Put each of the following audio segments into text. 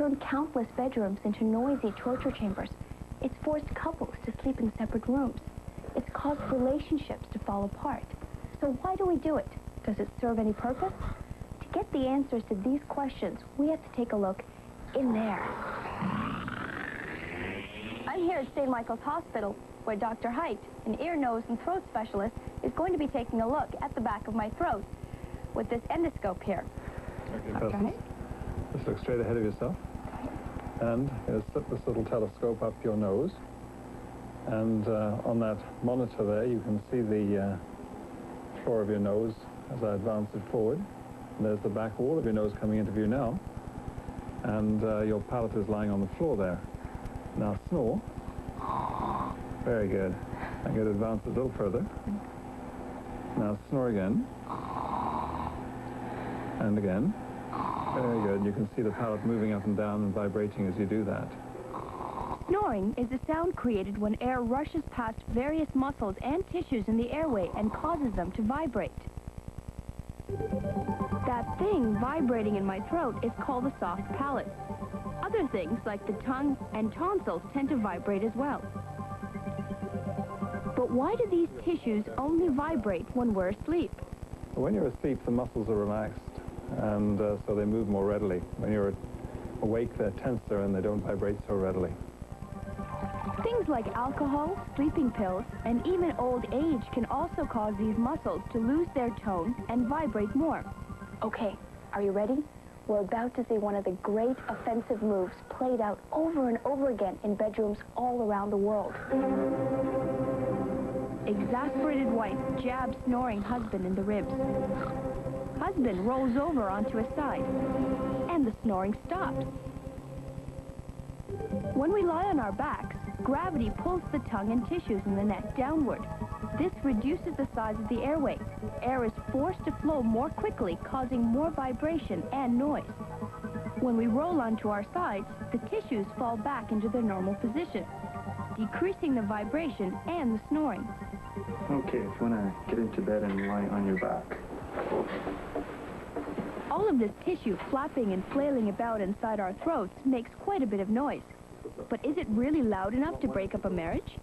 turned countless bedrooms into noisy torture chambers. It's forced couples to sleep in separate rooms. It's caused relationships to fall apart. So why do we do it? Does it serve any purpose? To get the answers to these questions, we have to take a look in there. I'm here at St. Michael's Hospital, where Dr. Height, an ear, nose, and throat specialist, is going to be taking a look at the back of my throat with this endoscope here. Okay, Persis. Just look straight ahead of yourself. And slip this little telescope up your nose. And on that monitor there, you can see the floor of your nose as I advance it forward. And there's the back wall of your nose coming into view now. And your palate is lying on the floor there. Now snore. Very good. I'm going to advance it a little further. Now snore again. And again. Very good. You can see the palate moving up and down and vibrating as you do that. Snoring is the sound created when air rushes past various muscles and tissues in the airway and causes them to vibrate. That thing vibrating in my throat is called a soft palate. Other things like the tongue and tonsils tend to vibrate as well. But why do these tissues only vibrate when we're asleep? When you're asleep, the muscles are relaxed, and so they move more readily. When you're awake, they're tenser and they don't vibrate so readily. Things like alcohol, sleeping pills, and even old age can also cause these muscles to lose their tone and vibrate more. Okay, are you ready? We're about to see one of the great offensive moves played out over and over again in bedrooms all around the world. Exasperated wife jabs snoring husband in the ribs. Husband rolls over onto his side, and the snoring stops. When we lie on our backs, gravity pulls the tongue and tissues in the neck downward. This reduces the size of the airway. Air is forced to flow more quickly, causing more vibration and noise. When we roll onto our sides, the tissues fall back into their normal position, decreasing the vibration and the snoring. Okay, if you want to get into bed and lie on your back. All of this tissue flapping and flailing about inside our throats makes quite a bit of noise. But is it really loud enough to break up a marriage?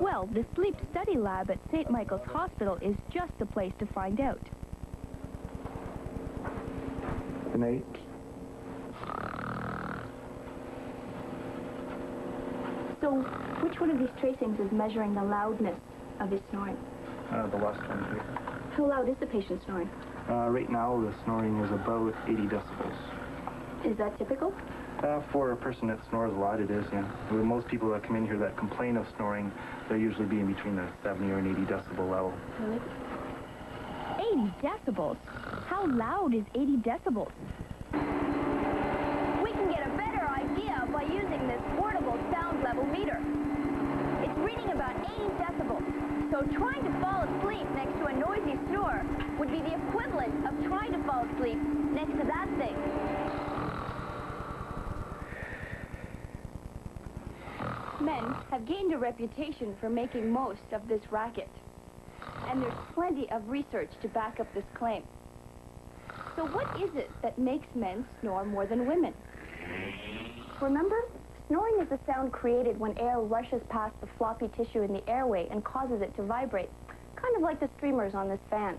Well, the sleep study lab at St. Michael's Hospital is just the place to find out. Good night. So, which one of these tracings is measuring the loudness of his snoring? The last one here. How loud is the patient snoring? Right now, the snoring is about 80 decibels. Is that typical? For a person that snores a lot, it is, yeah. With most people that come in here that complain of snoring, they're usually being between the 70 or an 80 decibel level. Really? 80 decibels? How loud is 80 decibels? We can get a better idea by using this portable sound level meter. It's reading about 80 decibels, so trying to fall asleep next to a noisy snore would be the equivalent of trying to fall asleep next to that thing. Men have gained a reputation for making most of this racket. And there's plenty of research to back up this claim. So what is it that makes men snore more than women? Remember, snoring is the sound created when air rushes past the floppy tissue in the airway and causes it to vibrate, kind of like the streamers on this fan.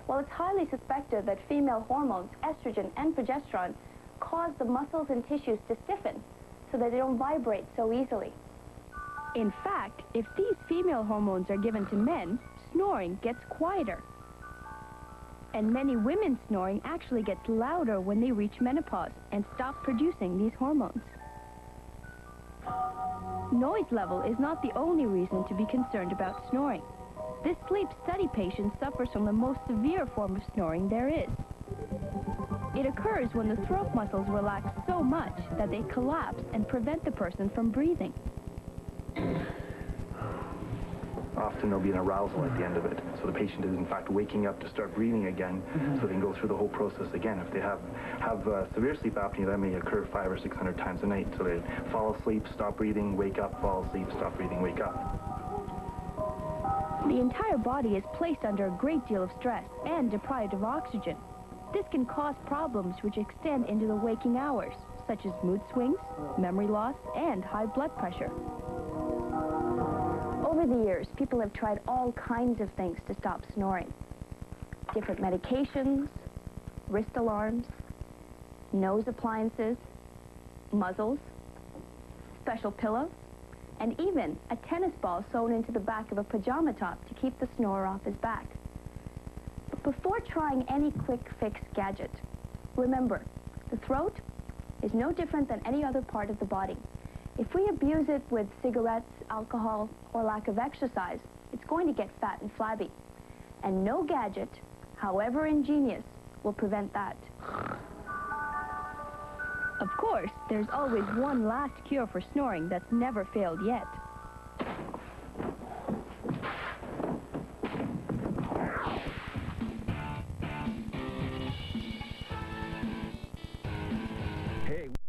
Well, it's highly suspected that female hormones, estrogen and progesterone, cause the muscles and tissues to stiffen so that they don't vibrate so easily. In fact, if these female hormones are given to men, snoring gets quieter. And many women's snoring actually gets louder when they reach menopause and stop producing these hormones. Noise level is not the only reason to be concerned about snoring. This sleep study patient suffers from the most severe form of snoring there is. It occurs when the throat muscles relax so much that they collapse and prevent the person from breathing. Often there'll be an arousal at the end of it, so the patient is in fact waking up to start breathing again, so they can go through the whole process again. If they have severe sleep apnea, that may occur 500 or 600 times a night. So they fall asleep, stop breathing, wake up, fall asleep, stop breathing, wake up. The entire body is placed under a great deal of stress and deprived of oxygen. This can cause problems which extend into the waking hours, such as mood swings, memory loss, and high blood pressure. Over the years, people have tried all kinds of things to stop snoring. Different medications, wrist alarms, nose appliances, muzzles, special pillows, and even a tennis ball sewn into the back of a pajama top to keep the snorer off his back. But before trying any quick fix gadget, remember, the throat is no different than any other part of the body. If we abuse it with cigarettes, alcohol, or lack of exercise, it's going to get fat and flabby. And no gadget, however ingenious, will prevent that. Of course, there's always one last cure for snoring that's never failed yet.